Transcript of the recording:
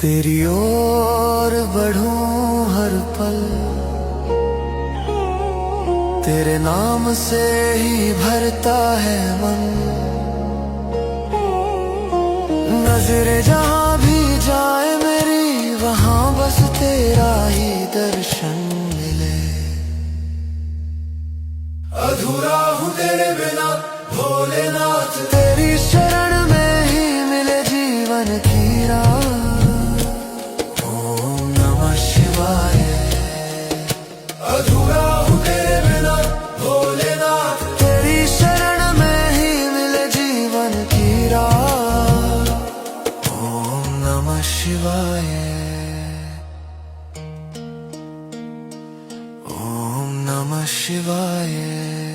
तेरी ओर बढ़ूं हर पल, तेरे नाम से ही भरता है मन। नजरे जहां भी जाए मेरी, वहां बस तेरा ही दर्शन मिले। अधूरा हूँ तेरे बिना भोलेनाथ, तेरी शरण में ही मिले जीवन की राह। ओम नमः शिवाय। अधूरा हूँ तेरे बिना भोलेनाथ, तेरी शरण में ही मिले जीवन की राह। ओम नमः शिवाय। ओम नमः शिवाय।